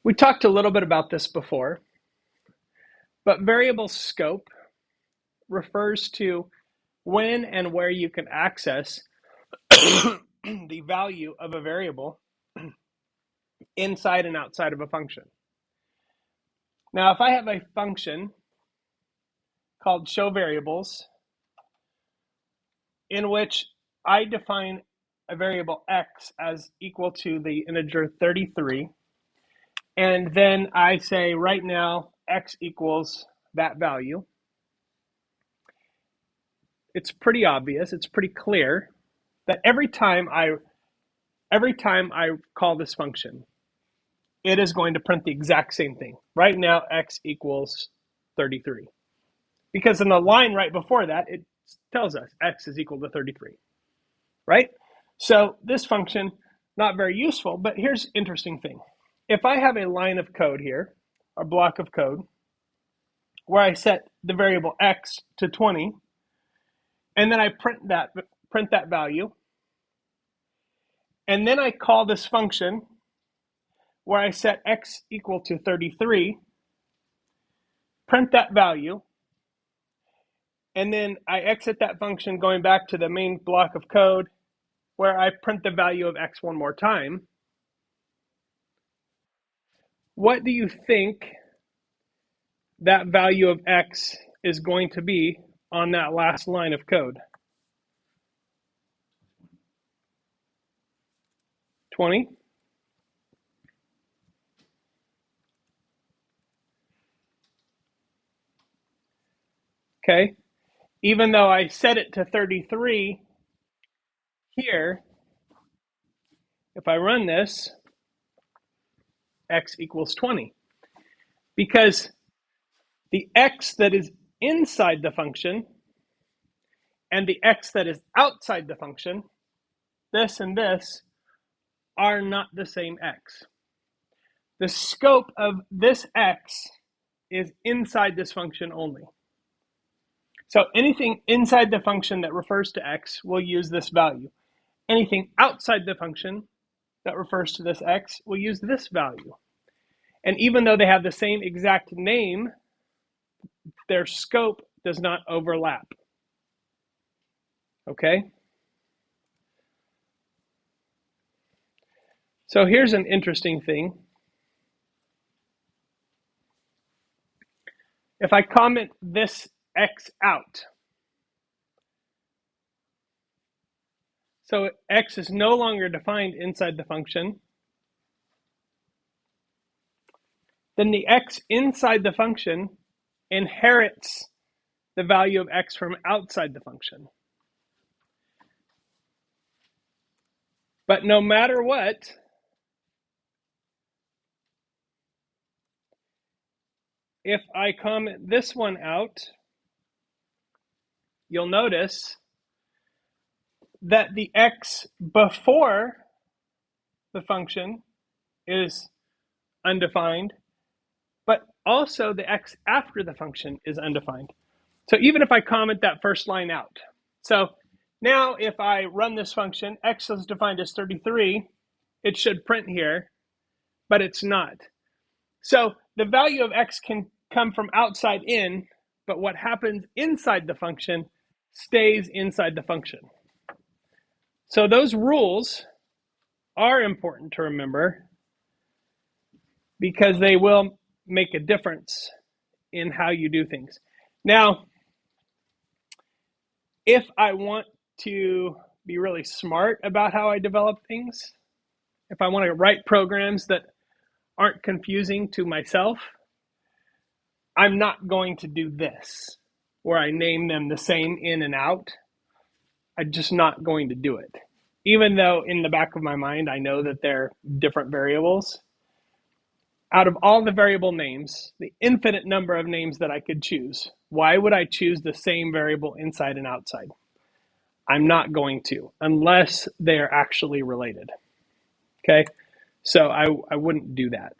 We talked a little bit about this before, but variable scope refers to when and where you can access the value of a variable inside and outside of a function. Now, if I have a function called show variables in which I define a variable x as equal to the integer 33, and then I say right now x equals that value, it's pretty obvious, it's pretty clear that every time I call this function, it is going to print the exact same thing. Right now, x equals 33. Because in the line right before that, it tells us x is equal to 33, right? So this function, not very useful, but here's the interesting thing. If I have a line of code here, a block of code, where I set the variable x to 20, and then I print that value, and then I call this function where I set x equal to 33, print that value, and then I exit that function going back to the main block of code where I print the value of x one more time. What do you think that value of x is going to be on that last line of code? 20? Okay. Even though I set it to 33 here, if I run this, x equals 20. Because the x that is inside the function and the x that is outside the function, this and this, are not the same x. The scope of this x is inside this function only. So anything inside the function that refers to x will use this value. Anything outside the function that refers to this x will use this value. And even though they have the same exact name, their scope does not overlap. Okay? So here's an interesting thing. If I comment this x out, so x is no longer defined inside the function, then the x inside the function inherits the value of x from outside the function. But no matter what, if I comment this one out, you'll notice that the x before the function is undefined, but also the x after the function is undefined. So even if I comment that first line out, so now if I run this function, x is defined as 33, it should print here, but it's not. So the value of x can come from outside in, but what happens inside the function stays inside the function. So those rules are important to remember because they will make a difference in how you do things. Now, if I want to be really smart about how I develop things, if I want to write programs that aren't confusing to myself, I'm not going to do this, where I name them the same in and out. I'm just not going to do it. Even though in the back of my mind, I know that they're different variables. Out of all the variable names, the infinite number of names that I could choose, why would I choose the same variable inside and outside? I'm not going to, unless they're actually related. Okay, so I wouldn't do that.